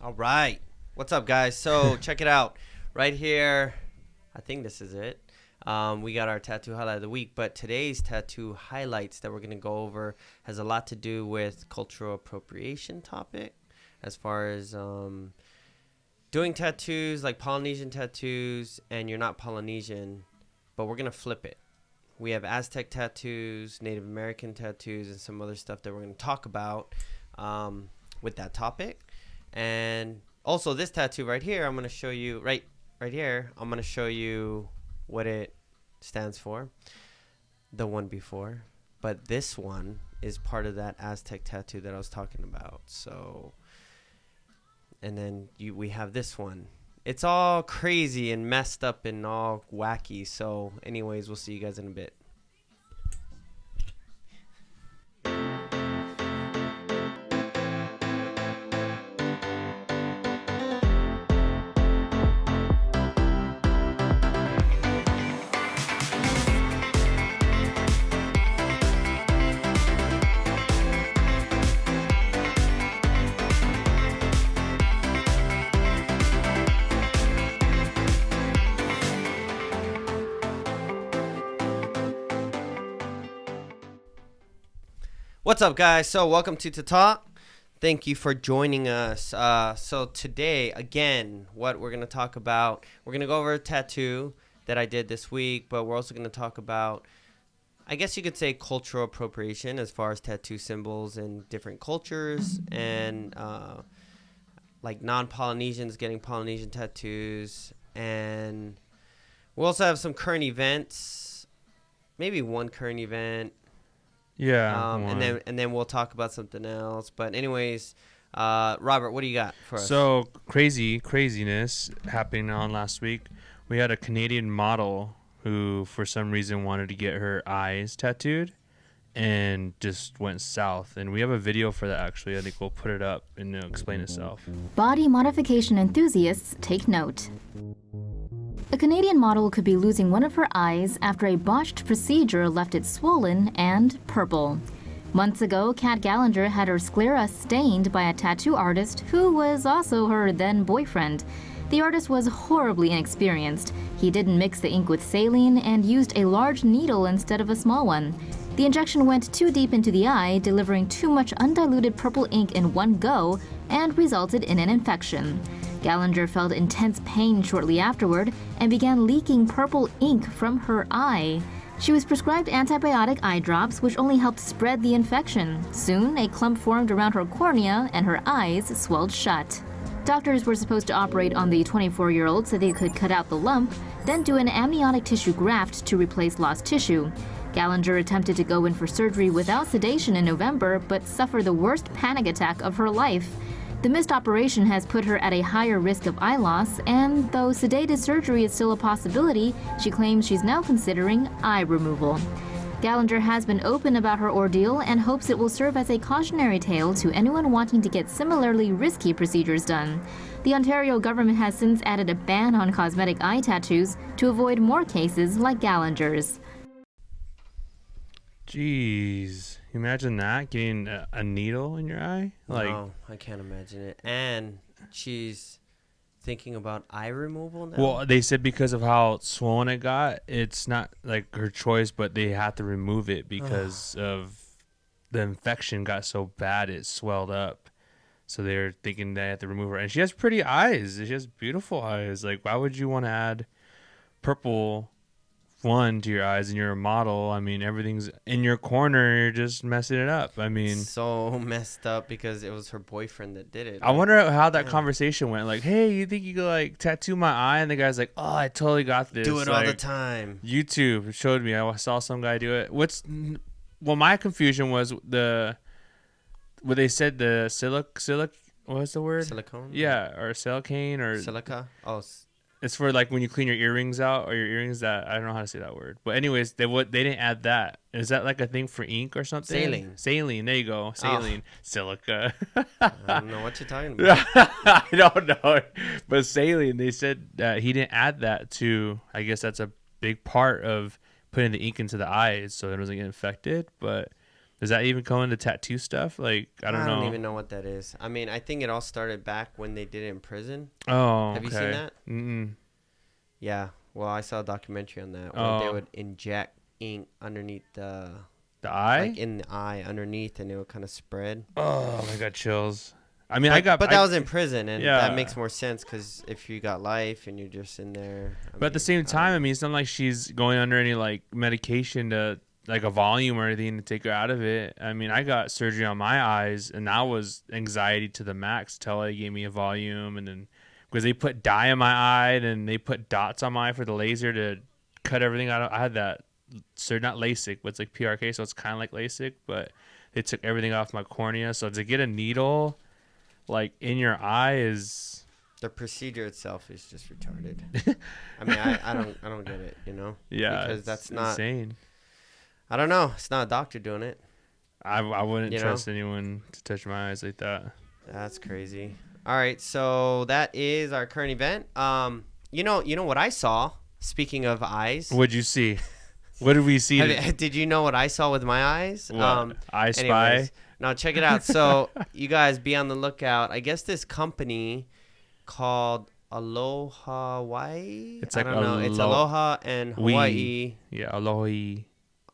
All right. What's up, guys? So check it out. Right here, I think this is it. We got our tattoo highlight of the week, but today's tattoo highlights that we're going to go over has a lot to do with cultural appropriation topic as far as doing tattoos like Polynesian tattoos, and you're not Polynesian, but we're going to flip it. We have Aztec tattoos, Native American tattoos, and some other stuff that we're going to talk about with that topic. And also this tattoo right here, I'm going to show you right here. I'm going to show you what it stands for, the one before. But this one is part of that Aztec tattoo that I was talking about. So, and then we have this one. It's all crazy and messed up and all wacky. So anyways, we'll see you guys in a bit. What's up, guys? So welcome to TATtalk. Thank you for joining us. So today, again, what we're going to talk about, we're going to go over a tattoo that I did this week, but we're also going to talk about, I guess you could say, cultural appropriation as far as tattoo symbols in different cultures, and like non-Polynesians getting Polynesian tattoos. And we'll also have some current events, maybe one current event. Yeah. And then we'll talk about something else. But anyways, Robert, what do you got for us? So craziness happening on last week. We had a Canadian model who, for some reason, wanted to get her eyes tattooed, and just went south. And we have a video for that, actually. I think we'll put it up and it'll explain itself. Body modification enthusiasts take note. A Canadian model could be losing one of her eyes after a botched procedure left it swollen and purple. Months ago, Kat Gallinger had her sclera stained by a tattoo artist who was also her then boyfriend. The artist was horribly inexperienced. He didn't mix the ink with saline and used a large needle instead of a small one. The injection went too deep into the eye, delivering too much undiluted purple ink in one go, and resulted in an infection. Gallinger felt intense pain shortly afterward and began leaking purple ink from her eye. She was prescribed antibiotic eye drops, which only helped spread the infection. Soon, a clump formed around her cornea and her eyes swelled shut. Doctors were supposed to operate on the 24-year-old so they could cut out the lump, then do an amniotic tissue graft to replace lost tissue. Gallinger attempted to go in for surgery without sedation in November, but suffered the worst panic attack of her life. The missed operation has put her at a higher risk of eye loss, and though sedated surgery is still a possibility, she claims she's now considering eye removal. Gallinger has been open about her ordeal and hopes it will serve as a cautionary tale to anyone wanting to get similarly risky procedures done. The Ontario government has since added a ban on cosmetic eye tattoos to avoid more cases like Gallinger's. Jeez. Imagine that, getting a needle in your eye. No, I can't imagine it. And she's thinking about eye removal now? Well, they said because of how swollen it got, it's not like her choice, but they had to remove it because of the infection got so bad it swelled up. So they're thinking they have to remove her. And she has pretty eyes. She has beautiful eyes. Like, why would you want to add purple to your eyes, and you're a model? I mean, everything's in your corner. You're just messing it up. I mean, so messed up because it was her boyfriend that did it. I wonder how that conversation went. Like, hey, you think you could like tattoo my eye? And the guy's like, oh, I totally got this. Do it like, all the time. YouTube showed me. I saw some guy do it. My confusion was what they said, the silic. What's the word? Silicone. Yeah, or silicane or silica. Oh. It's for like when you clean your earrings out, or your earrings that I don't know how to say that word. But anyways, they didn't add that. Is that like a thing for ink or something? Saline. There you go. Saline. Oh. Silica. I don't know what you're talking about. I don't know. But saline, they said that he didn't add that to, I guess that's a big part of putting the ink into the eyes so it doesn't get infected. But Does that even go into tattoo stuff? Like, I don't know. I don't even know what that is. I mean, I think it all started back when they did it in prison. Oh, Have you seen that? Mm-mm. Yeah. Well, I saw a documentary on that where they would inject ink underneath the eye, like in the eye underneath, and it would kind of spread. Oh, I got chills. I mean, but that was in prison, and yeah. that makes more sense because if you got life and you're just in there. But at the same time, I mean, it's not like she's going under any like medication to like a volume or anything to take her out of it. I mean, I got surgery on my eyes, and that was anxiety to the max till they gave me a volume, and then because they put dye in my eye, and they put dots on my eye for the laser to cut everything out. I had that, so not LASIK, but it's like PRK, so it's kind of like LASIK, but they took everything off my cornea. So to get a needle like in your eye is the procedure itself is just retarded. I mean, I don't get it, you know? Yeah, because that's not insane. I don't know. It's not a doctor doing it. I wouldn't trust anyone to touch my eyes like that. That's crazy. All right, so that is our current event. You know what I saw? Speaking of eyes, what'd you see? What did we see? Did you know what I saw with my eyes? What? I Spy. Anyways, no, check it out. So you guys be on the lookout. I guess this company called Aloha Hawaii. It's like I don't know. It's Aloha and Hawaii. Yeah, Aloha.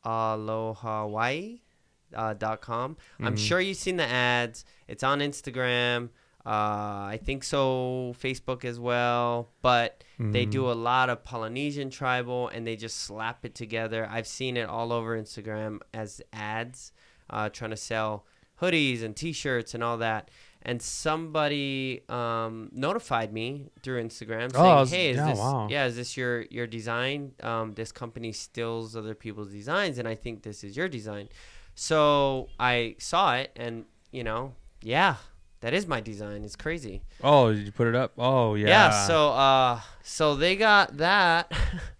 AlohaHawaii.com. I'm sure you've seen the ads. It's on Instagram. I think so, Facebook as well. But they do a lot of Polynesian tribal, and they just slap it together. I've seen it all over Instagram as ads, trying to sell hoodies and T-shirts and all that. And somebody notified me through Instagram saying, "Hey, is this your design? This company steals other people's designs, and I think this is your design." So I saw it, and that is my design. It's crazy. Oh, did you put it up? Oh, yeah. Yeah. So they got that.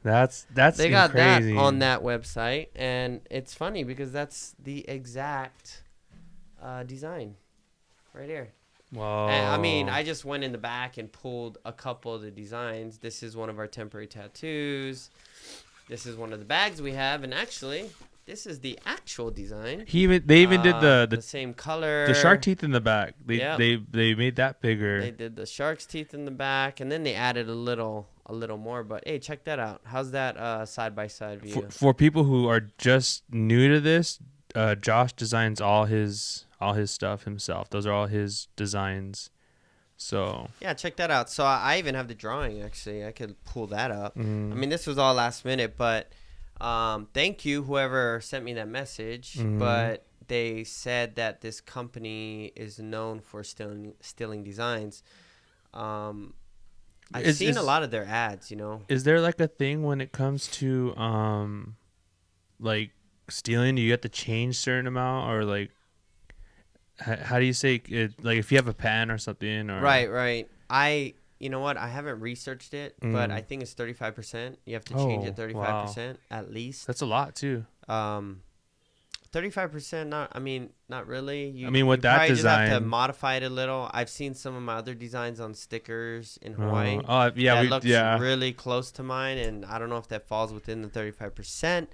That's they got crazy. that on that website, and it's funny because that's the exact design right here. Whoa. And, I mean, I just went in the back and pulled a couple of the designs. This is one of our temporary tattoos. This is one of the bags we have, and actually, this is the actual design. They even did the same color. The shark teeth in the back. They made that bigger. They did the shark's teeth in the back, and then they added a little more. But hey, check that out. How's that side by side view? For people who are just new to this, Josh designs all his stuff himself. Those are all his designs. So yeah, check that out. So I even have the drawing. Actually, I could pull that up. I mean, this was all last minute, but thank you whoever sent me that message. But they said that this company is known for stealing designs. I've seen a lot of their ads. Is there like a thing when it comes to like stealing? Do you have to change certain amount, or like how do you say it? Like if you have a pen or something, or right. You know what? I haven't researched it, but I think it's 35%. You have to change it 35% at least. That's a lot too. 35%. Not really. With that design, just have to modify it a little. I've seen some of my other designs on stickers in Hawaii. That looks really close to mine, and I don't know if that falls within the 35%.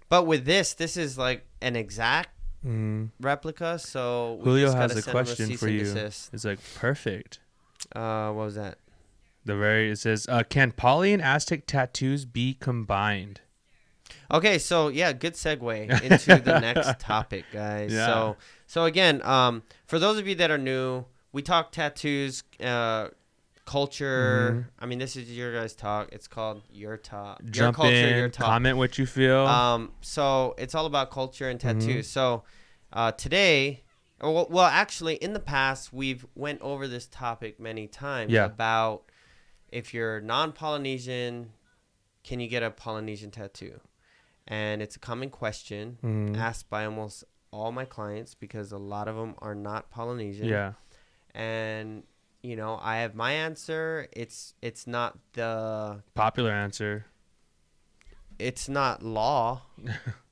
But with this is like an exact replica. So Julio has a question for you. It's like perfect. What was that? It says, can poly and Aztec tattoos be combined? Okay, so yeah, good segue into the next topic, guys. Yeah. So again, for those of you that are new, we talk tattoos, culture. I mean, this is your guys' talk. It's called Your Talk. Jump your culture, in, your talk. comment what you feel. So it's all about culture and tattoos. So today, well, actually, in the past, we've went over this topic many times about if you're non-Polynesian, can you get a Polynesian tattoo? And it's a common question asked by almost all my clients because a lot of them are not Polynesian. Yeah. And, I have my answer. It's not the popular answer. It's not law.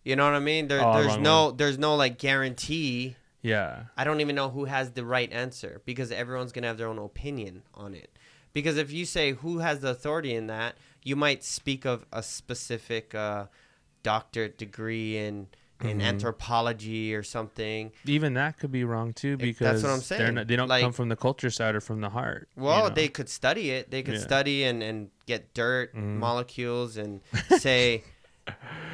You know what I mean? There's no like guarantee. Yeah. I don't even know who has the right answer because everyone's going to have their own opinion on it. Because if you say who has the authority in that, you might speak of a specific doctorate degree in in anthropology or something. Even that could be wrong too, because That's what I'm saying. They don't Like, come from the culture side or from the heart. Well, they could study it. They could study and get dirt molecules and say,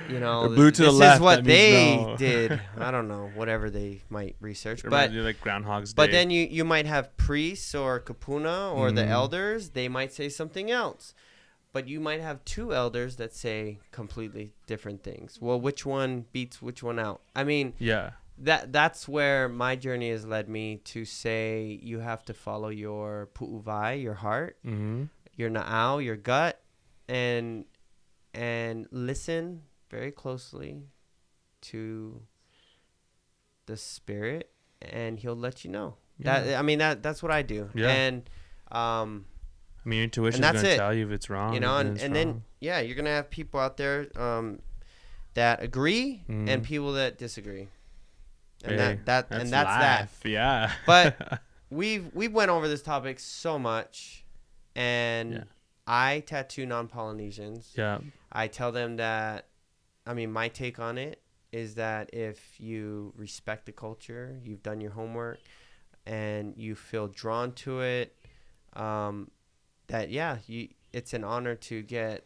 blue to this the left, is what they no. did. I don't know, whatever they might research. But like Groundhog's Day. But then you might have priests or kapuna or the elders. They might say something else. But you might have two elders that say completely different things. Well, which one beats which one out? I mean, that's where my journey has led me to say you have to follow your pu'uvai, your heart, your na'au, your gut, and listen very closely to the spirit, and he'll let you know. That's what I do. Yeah. And your intuition's going to tell you if it's wrong. And then you're going to have people out there that agree and people that disagree. And that's life. that. Yeah. But we've went over this topic so much, and I tattoo non-Polynesians. Yeah. I tell them that, my take on it is that if you respect the culture, you've done your homework, and you feel drawn to it, it's an honor to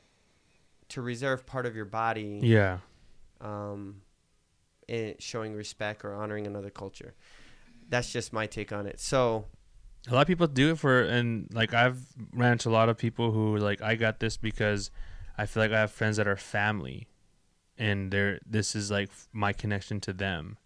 reserve part of your body. Yeah. In showing respect or honoring another culture. That's just my take on it. So a lot of people do it and like I've ran into a lot of people who like, I got this because I feel like I have friends that are family, and this is like my connection to them.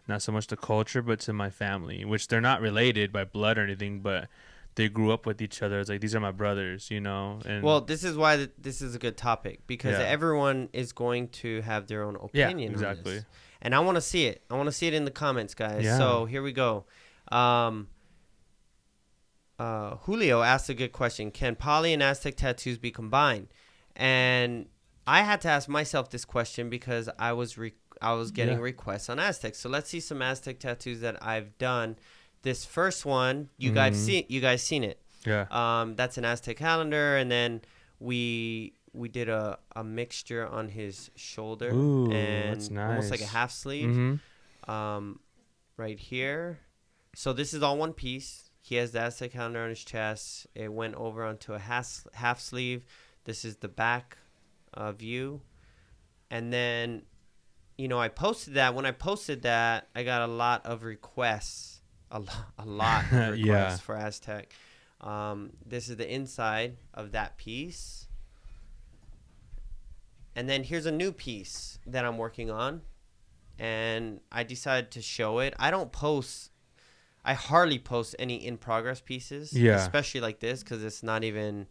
Not so much the culture, but to my family, which they're not related by blood or anything, but they grew up with each other. It's like, these are my brothers, And well, this is why this is a good topic, because everyone is going to have their own opinion. Yeah, exactly. On this. And I want to see it. I want to see it in the comments, guys. Yeah. So here we go. Julio asked a good question. Can poly and Aztec tattoos be combined? And I had to ask myself this question because I was getting requests on Aztec. So let's see some Aztec tattoos that I've done. This first one, you guys seen it. Yeah. That's an Aztec calendar, and then we did a mixture on his shoulder. Ooh, and that's nice. Almost like a half sleeve. Right here. So this is all one piece. He has the Aztec calendar on his chest. It went over onto a half sleeve. This is the back view. And then, I posted that. When I posted that, I got a lot of requests. A lot of requests for Aztec. This is the inside of that piece. And then here's a new piece that I'm working on. And I decided to show it. I hardly post any in-progress pieces. Yeah. Especially like this, because it's not even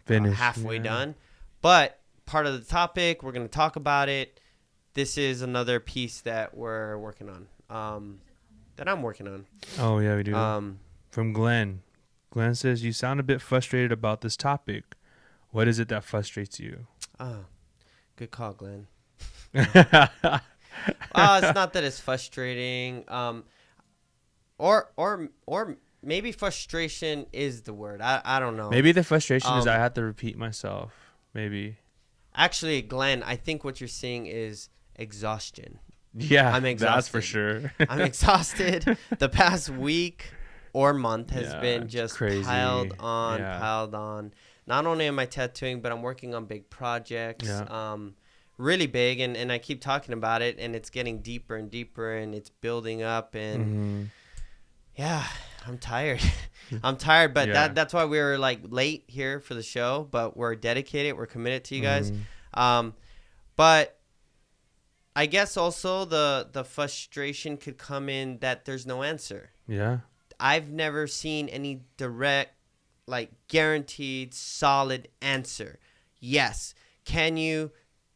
finished, halfway done. But part of the topic, we're going to talk about it. This is another piece that we're working on. That I'm working on. Oh, yeah, we do. From Glenn. Glenn says, you sound a bit frustrated about this topic. What is it that frustrates you? Good call, Glenn. It's not that it's frustrating. Or maybe frustration is the word. I don't know. Maybe the frustration is I have to repeat myself. Maybe. Actually, Glenn, I think what you're seeing is exhaustion. Yeah, I'm exhausted. That's for sure. I'm exhausted. The past week or month has been just crazy. Piled on. Not only am I tattooing, but I'm working on big projects. Yeah. Really big, and I keep talking about it, and it's getting deeper and deeper, and it's building up, and I'm tired. I'm tired, but that's why we were like late here for the show, but we're dedicated. We're committed to you guys. But I guess also the frustration could come in that there's no answer. Yeah. I've never seen any direct, like guaranteed, solid answer. Yes. Can you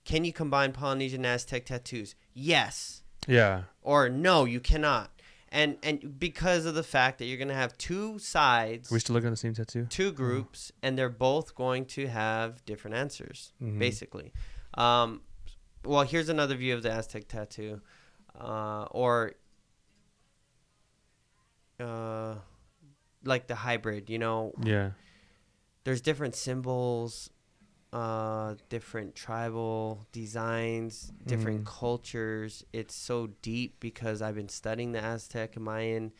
combine Polynesian and Aztec tattoos? Yes. Yeah. Or no, you cannot. And because of the fact that you're going to have two sides. We're still looking at the same tattoo? Two groups, and they're both going to have different answers, basically. Well, here's another view of the Aztec tattoo. Like the hybrid, Yeah. There's different symbols different tribal designs, different cultures. It's so deep because I've been studying the Aztec and Mayan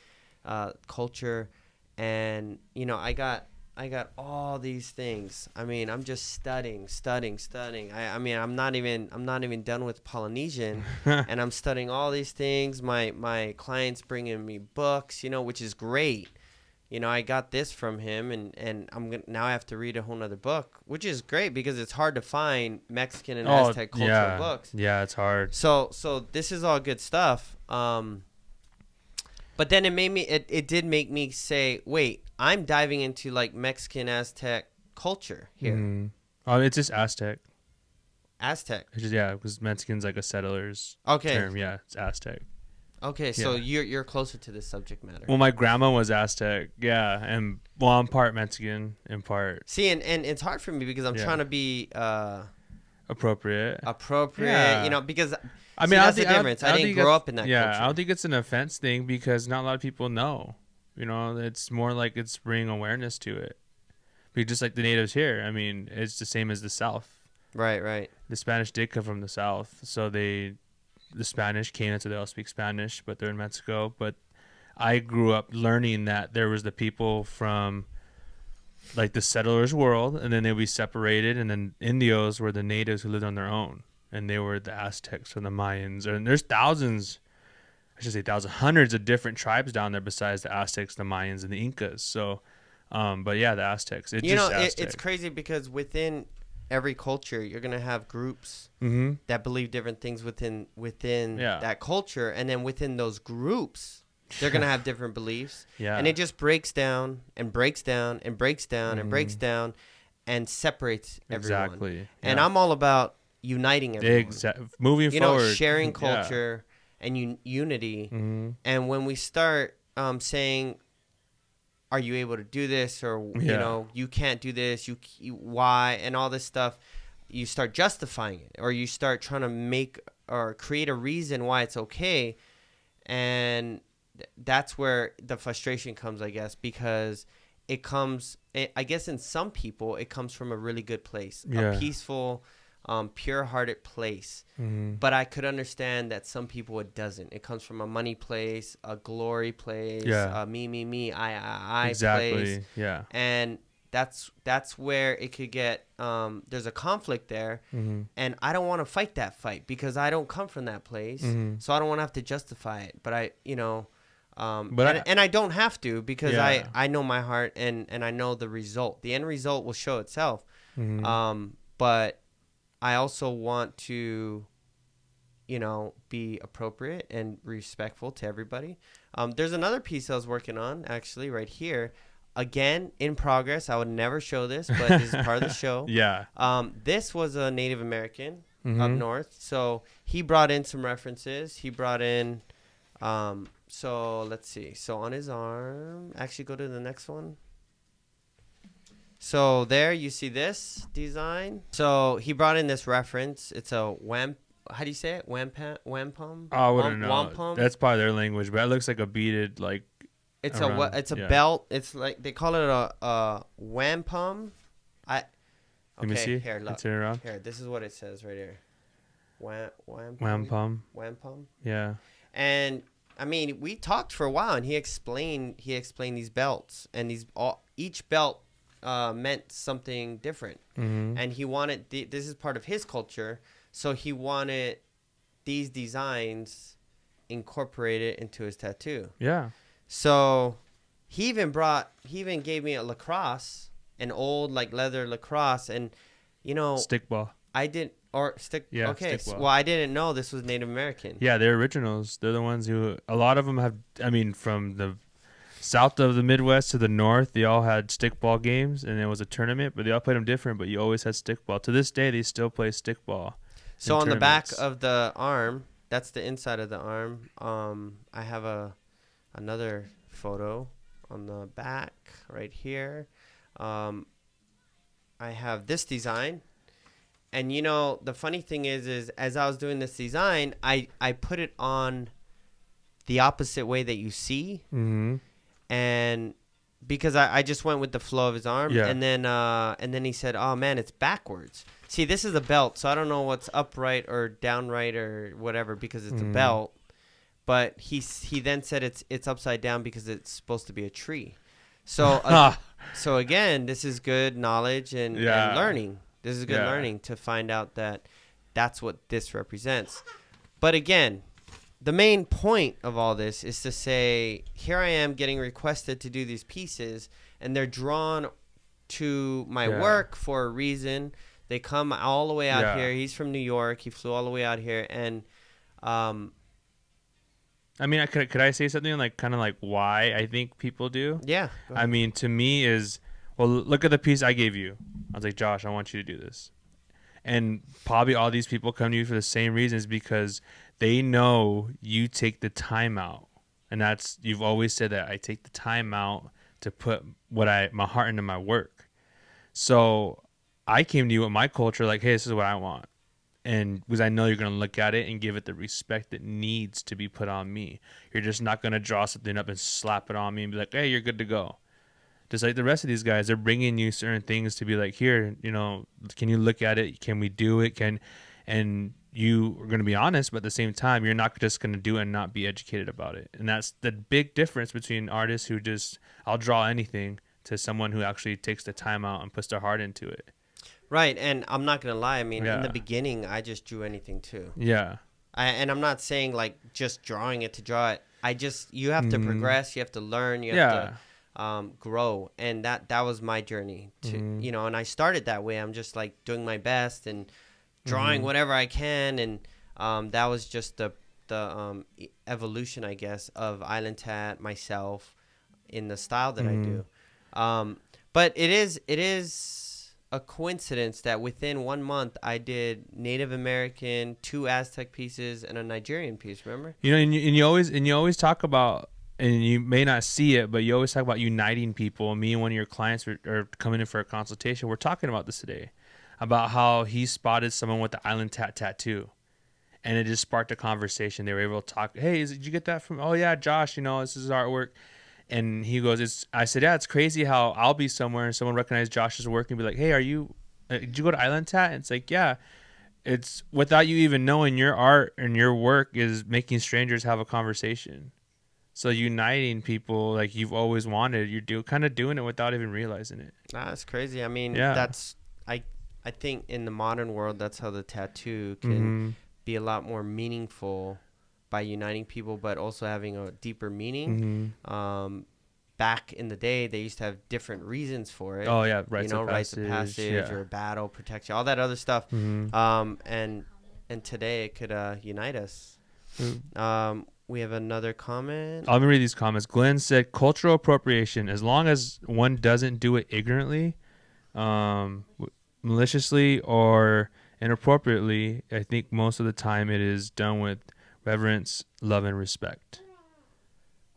culture, and I got all these things. I mean, I'm just studying. I mean, I'm not even done with Polynesian, and I'm studying all these things. My clients bringing me books, which is great. I got this from him, and now I have to read a whole nother book, which is great because it's hard to find Mexican and Aztec cultural books. Yeah, it's hard. So this is all good stuff. But then it did make me say, wait, I'm diving into like Mexican Aztec culture here. Mm-hmm. Oh, it's just Aztec. Aztec. It's just, because Mexican's like a settler's term. Yeah, it's Aztec. Okay, so you're closer to this subject matter. Well, my grandma was Aztec, and I'm part Mexican in part. See, and it's hard for me because I'm trying to be appropriate, because I mean, that's the difference. I didn't grow up in that culture. I don't think it's an offense thing because not a lot of people know. It's more like it's bringing awareness to it. Because just like the natives here, I mean, it's the same as the South. Right. The Spanish did come from the South, so the Spanish came, so they all speak Spanish, but they're in Mexico. But I grew up learning that there was the people from like the settlers' world, and then they'd be separated, and then Indios were the natives who lived on their own, and they were the Aztecs or the Mayans. And there's hundreds of different tribes down there besides the Aztecs, the Mayans, and the Incas. So, but yeah, the Aztecs. It's crazy because within every culture, you're gonna have groups that believe different things within that culture, and then within those groups, they're gonna have different beliefs. Yeah, and it just breaks down and breaks down and breaks down and breaks down, and separates everyone. Exactly. Yeah. And I'm all about uniting everyone. Moving forward, sharing culture and unity. And when we start saying, are you able to do this, or you can't do this, you why, and all this stuff, you start justifying it, or you start trying to make or create a reason why it's okay, and that's where the frustration comes, I guess, because it comes, I guess in some people it comes from a really good place, a peaceful, pure-hearted place. But I could understand that some people it doesn't. It comes from a money place, a glory place, a me, I place. Yeah. And that's where it could get there's a conflict there, and I don't want to fight that fight because I don't come from that place, so I don't want to have to justify it. But I don't have to because I know my heart, and I know the result. The end result will show itself. But I also want to, be appropriate and respectful to everybody. There's another piece I was working on, actually, right here. Again, in progress. I would never show this, but this is part of the show. Yeah. This was a Native American up north. So he brought in some references. He brought in, so let's see. So on his arm, actually go to the next one. So there you see this design. So he brought in this reference. It's a how do you say it? Wampum? I wouldn't know. Wampum? That's probably their language, but it looks like a beaded It's a belt. It's like they call it a wampum. Let me see. Here, look. Turn it around. Here, this is what it says right here. Wampum. Wampum. Yeah. And I mean, we talked for a while, and he explained these belts, and each belt meant something different, and he wanted this is part of his culture, so he wanted these designs incorporated into his tattoo. Yeah. So he even gave me a lacrosse, an old leather lacrosse, and stickball. I didn't stick. Yeah. Okay. Stickball. Well, I didn't know this was Native American. Yeah, they're originals. They're the ones who a lot of them have. I mean, from the south of the Midwest to the north, they all had stickball games, and it was a tournament, but they all played them different, but you always had stickball. To this day, they still play stickball. So on the back of the arm, that's the inside of the arm. I have another photo on the back right here. I have this design. And, the funny thing is as I was doing this design, I put it on the opposite way that you see. And because I just went with the flow of his arm, Yeah. and then he said, "Oh man, it's backwards." See, this is a belt, so I don't know what's upright or downright or whatever because it's a belt. But he then said it's upside down because it's supposed to be a tree. So so again, this is good knowledge and learning. This is good learning to find out that that's what this represents. But again, the main point of all this is to say, here I am getting requested to do these pieces, and they're drawn to my work for a reason. They come all the way out here. He's from New York. He flew all the way out here, and I mean, could I say something like kind of like why I think people do? Yeah. I mean, to me is, well, look at the piece I gave you. I was like, Josh, I want you to do this. And probably all these people come to you for the same reasons because they know you take the time out. And that's, you've always said that I take the time out to put my heart into my work. So I came to you with my culture like, hey, this is what I want. And because I know you're going to look at it and give it the respect that needs to be put on me. You're just not going to draw something up and slap it on me and be like, hey, you're good to go. Just like the rest of these guys, they're bringing you certain things to be like, here, can you look at it? Can we do it? And you are going to be honest, but at the same time, you're not just going to do it and not be educated about it. And that's the big difference between artists who just, I'll draw anything, to someone who actually takes the time out and puts their heart into it. Right, and I'm not gonna lie. I mean, in the beginning, I just drew anything too. Yeah. And I'm not saying like just drawing it to draw it. You have to progress. You have to learn. You have to grow, and that was my journey to And I started that way. I'm just like doing my best and drawing whatever I can, and that was just the evolution, I guess, of IslandTAT, myself, in the style that I do. But it is a coincidence that within 1 month I did Native American, 2 Aztec pieces, and a Nigerian piece. Remember? And you always talk about, and you may not see it, but you always talk about uniting people. Me and one of your clients are coming in for a consultation. We're talking about this today, about how he spotted someone with the IslandTAT tattoo, and it just sparked a conversation. They were able to talk. Hey, did you get that from? Oh yeah, Josh. This is artwork. And he goes, I said, yeah, it's crazy how I'll be somewhere and someone recognize Josh's work and be like, hey, did you go to IslandTAT? And it's like, yeah, it's without you even knowing your art and your work is making strangers have a conversation. So uniting people like you've always wanted, you're kind of doing it without even realizing it. That's crazy. I mean, that's, I think in the modern world, that's how the tattoo can be a lot more meaningful by uniting people, but also having a deeper meaning. Back in the day, they used to have different reasons for it. Oh yeah, rites of passage or battle, protection, all that other stuff. And today it could unite us. We have another comment. Let me read these comments. Glenn said, cultural appropriation, as long as one doesn't do it ignorantly, maliciously, or inappropriately, I think most of the time it is done with reverence, love, and respect,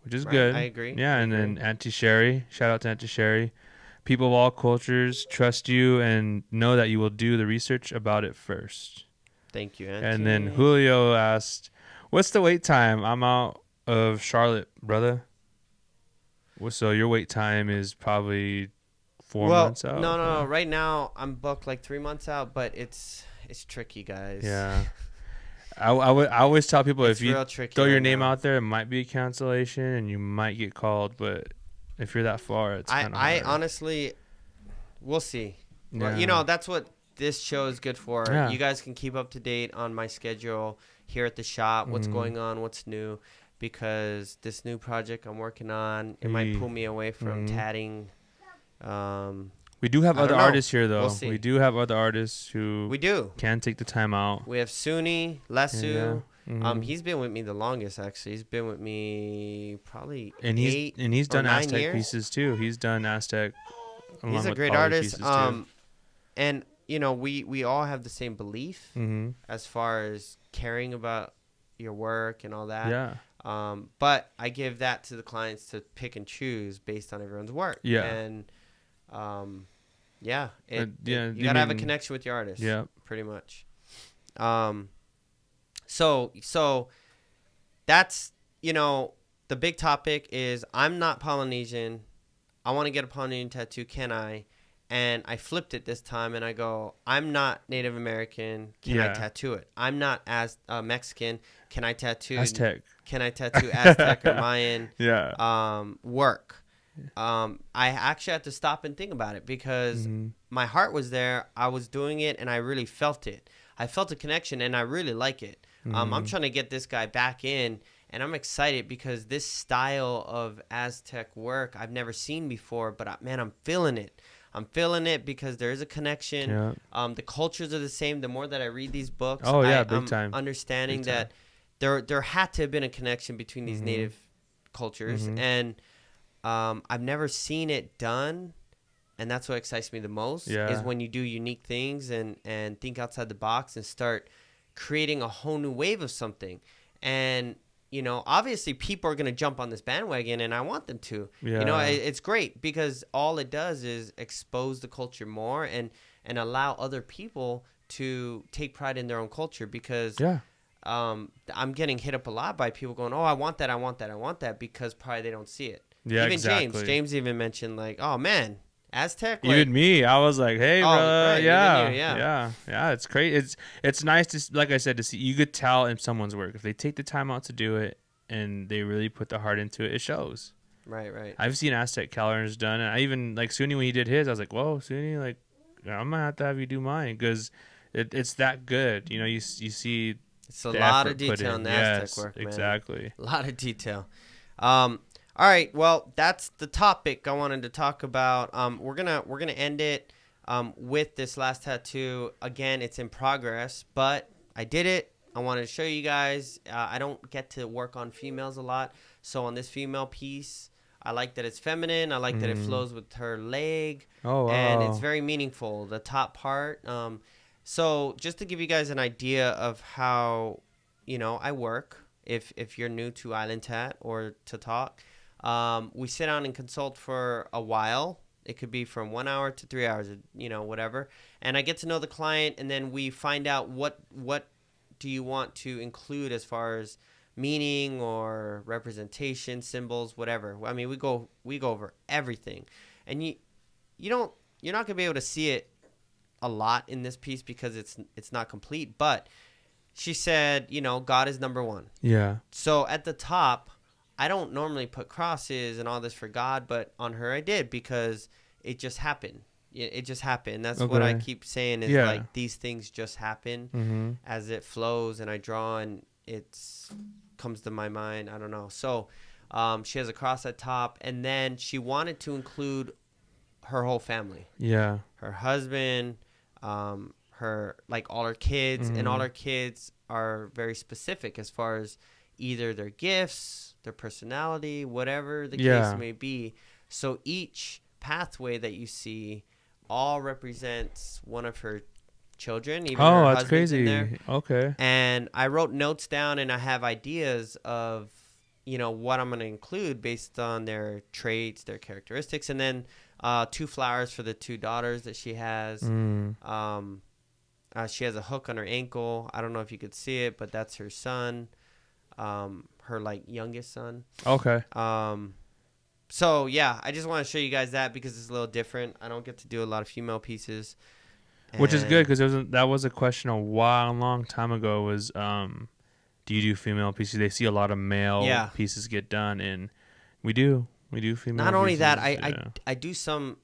which is good. I agree. Yeah, and then Auntie Sherry, shout out to Auntie Sherry. People of all cultures trust you and know that you will do the research about it first. Thank you, Auntie. And then Julio asked, what's the wait time? I'm out of Charlotte, brother. So your wait time is probably 4 months out? No. Right now, I'm booked like 3 months out, but it's tricky, guys. Yeah. I always tell people if you throw your name out there, it might be a cancellation and you might get called. But if you're that far, it's kind of hard. I honestly, we'll see. Yeah. Well, that's what this show is good for. Yeah. You guys can keep up to date on my schedule here at the shop, what's going on, what's new. Because this new project I'm working on, it might pull me away from tatting. We do have other artists here, though. We'll see. We do have other artists who can take the time out. We have Suni, Lesu. Yeah. He's been with me the longest, actually. He's been with me probably he's done Aztec years. Pieces too. He's done Aztec. He's a great artist. And we all have the same belief as far as caring about your work and all that. Yeah. But I give that to the clients to pick and choose based on everyone's work. Yeah. And you gotta have a connection with your artist. Yeah, pretty much. So that's the big topic is I'm not Polynesian. I want to get a Polynesian tattoo. Can I? And I flipped it this time, and I go, I'm not Native American. Can I tattoo it? I'm not as Mexican. Can I tattoo Aztec? Can I tattoo Aztec or Mayan? Work. I actually had to stop and think about it because my heart was there. I was doing it, and I really felt it. I felt a connection, and I really like it. I'm trying to get this guy back in, and I'm excited because this style of Aztec work I've never seen before. But man, I'm feeling it. I'm feeling it because there is a connection. Yeah. The cultures are the same. The more that I read these books, I'm understanding that there had to have been a connection between these native cultures. And I've never seen it done. And that's what excites me the most is when you do unique things and think outside the box and start creating a whole new wave of something. And obviously people are going to jump on this bandwagon, and I want them to. It's great because all it does is expose the culture more and allow other people to take pride in their own culture because I'm getting hit up a lot by people going, oh, I want that because probably they don't see it. Yeah, even exactly. James even mentioned like, oh man, Aztec. Even me, I was like, hey, bro, right, yeah, it's great. It's nice to, like I said, to see. You could tell in someone's work if they take the time out to do it and they really put the heart into it. It shows. Right. I've seen Aztec calendars done, and I even like Suni when he did his. I was like, whoa, Suni, like I'm gonna have to have you do mine because it's that good. You see. It's a lot of detail in the Aztec work, man. Exactly. A lot of detail. All right, well, that's the topic I wanted to talk about. We're gonna end it with this last tattoo. Again, it's in progress, but I did it. I wanted to show you guys. I don't get to work on females a lot, so on this female piece, I like that it's feminine. I like that it flows with her leg, and it's very meaningful. The top part. So just to give you guys an idea of how I work, if you're new to IslandTAT or TATtalk. We sit down and consult for a while. It could be from 1 hour to 3 hours, whatever. And I get to know the client, and then we find out what do you want to include as far as meaning or representation, symbols, whatever. I mean, we go over everything, and you're not gonna be able to see it a lot in this piece because it's not complete. But she said, God is number one. Yeah. So at the top, I don't normally put crosses and all this for God, but on her I did because it just happened. It just happened. That's what I keep saying is like these things just happen as it flows and I draw and it comes to my mind. I don't know. So she has a cross at top, and then she wanted to include her whole family. Yeah. Her husband, her like all her kids, and all her kids are very specific as far as either their gifts, their personality, whatever the case may be. So each pathway that you see all represents one of her children. Even her that's husband's crazy. in there. Okay. And I wrote notes down, and I have ideas of what I'm going to include based on their traits, their characteristics, and then 2 flowers for the 2 daughters that she has. She has a hook on her ankle. I don't know if you could see it, but that's her son. Her like youngest son. Okay. So yeah, I just want to show you guys that because it's a little different. I don't get to do a lot of female pieces, which is good because that was a question a long time ago. Was do you do female pieces? They see a lot of male pieces get done, and we do female. Not only pieces, that, I do some.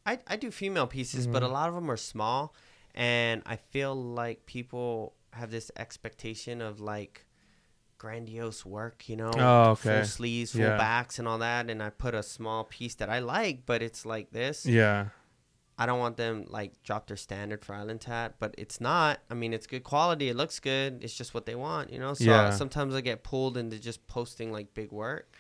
I do female pieces, but a lot of them are small, and I feel like people have this expectation of like grandiose work, full sleeves, full backs and all that, and I put a small piece that I like, but it's like this. I don't want them like drop their standard for IslandTAT, but it's not. I mean, it's good quality, it looks good, it's just what they want, so sometimes I get pulled into just posting like big work.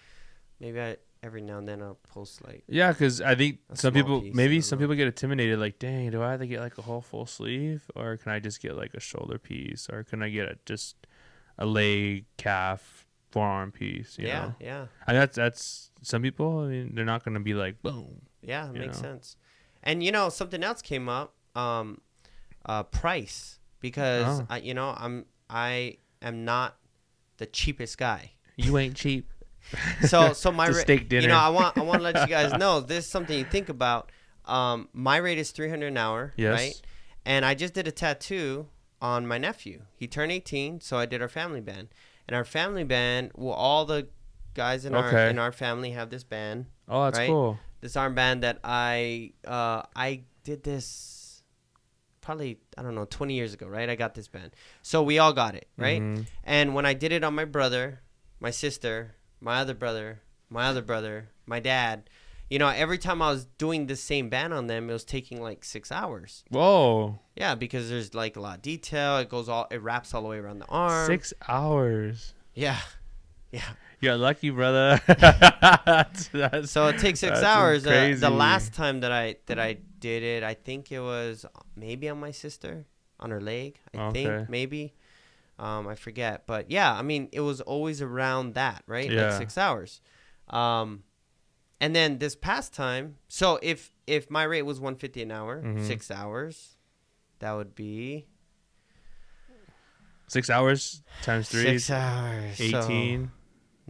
Maybe every now and then I'll post like because I think some people get intimidated, like, dang, do I have to get like a whole full sleeve, or can I just get like a shoulder piece, or can I get just a leg, calf, forearm piece, you know? And that's some people, I mean, they're not going to be like, boom. Yeah, it makes sense. And, something else came up, price, because, I am not the cheapest guy. You ain't cheap. So my It's a steak dinner. You know, I want to let you guys know this is something you think about. My rate is $300 an hour, Yes. right? And I just did a tattoo on my nephew. He turned 18, so I did our family band. And our family band, well, all the guys in our family have this band. Oh, that's right? cool. This armband that I did this probably, I don't know, 20 years ago, right? I got this band. So we all got it, right? Mm-hmm. And when I did it on my brother, my sister, my other brother, my dad, you know, every time I was doing the same band on them, it was taking like 6 hours. Whoa. Yeah, because there's like a lot of detail. It wraps all the way around the arm. 6 hours. Yeah. Yeah. You're lucky, brother. So it takes 6 hours. The last time that I did it, I think it was maybe on my sister, on her leg. I think maybe. I forget. But yeah, I mean, it was always around that, right? Yeah. Like 6 hours. And then this past time, so if my rate was $150 an hour, 6 hours, that would be 6 hours times 3. 6 hours. 18.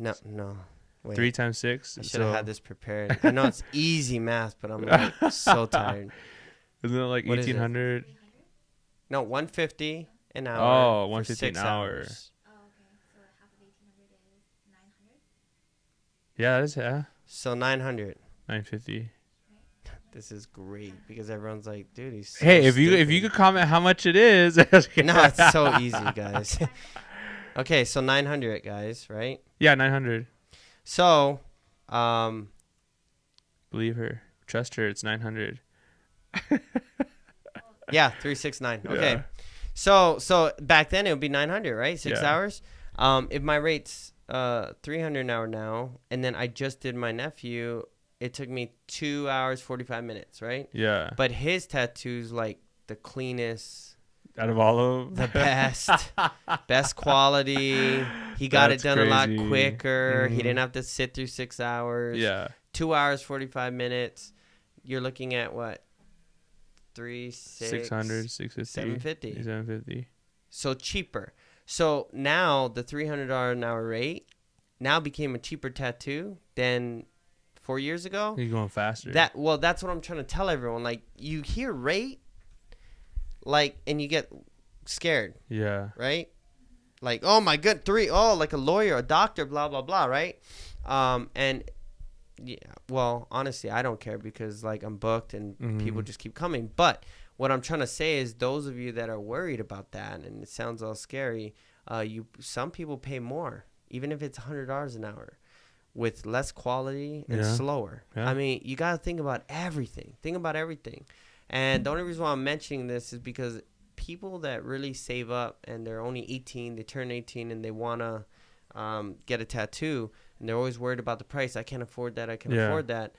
So, no. Wait. 3 times 6. I should have had this prepared. I know it's easy math, but I'm like so tired. Isn't it like 1,800? No, 150 an hour. Oh, for 150 an 6 hour. hours. Oh, okay. So half of 1,800 is 900. Yeah, that's 900. 950. This is great because everyone's like, dude, he's so Hey, if stupid. you could comment how much it is. No, it's so easy, guys. Okay, so 900, guys, right? Yeah, 900. So, Believe her. Trust her. It's 900. yeah, 369. Okay. Yeah. So back then it would be 900, right? 6 Yeah. hours. If my rate's 300 an hour now, and then I just did my nephew, it took me 2 hours 45 minutes, right? Yeah. But his tattoo's like the cleanest, Out of all of the best quality. He got That's it done a lot crazy. quicker. He Mhm. didn't have to sit through 6 hours. Yeah. 2 hours 45 minutes. You're looking at what? 600, 650. 750. 750. So cheaper. So now the $300 an hour rate now became a cheaper tattoo than 4 years ago. You're going faster. That's what I'm trying to tell everyone. Like, you hear rate, like, and you get scared, Yeah. right? Like, oh my god, like a lawyer, a doctor, blah blah blah, right? And yeah, well, honestly, I don't care because like I'm booked and people just keep coming. But what I'm trying to say is, those of you that are worried about that, and it sounds all scary, some people pay more, even if it's $100 an hour, with less quality and slower. Yeah. I mean, you got to think about everything. And the only reason why I'm mentioning this is because people that really save up and they're only 18, they turn 18 and they want to get a tattoo, and they're always worried about the price. I can't afford that. Afford that.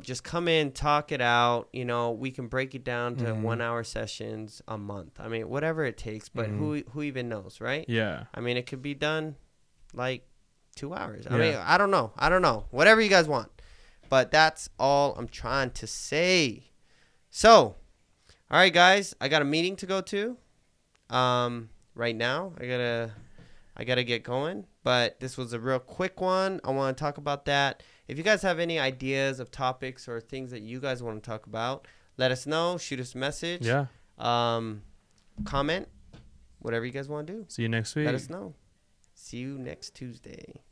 Just come in, talk it out. You know, we can break it down to 1 hour sessions a month. I mean, whatever it takes, but who even knows, right? Yeah. I mean, it could be done like 2 hours. I mean, I don't know. Whatever you guys want. But that's all I'm trying to say. So, all right, guys, I got a meeting to go to. Right now, I gotta get going. But this was a real quick one. I want to talk about that. If you guys have any ideas of topics or things that you guys want to talk about, let us know. Shoot us a message. Yeah. Comment. Whatever you guys want to do. See you next week. Let us know. See you next Tuesday.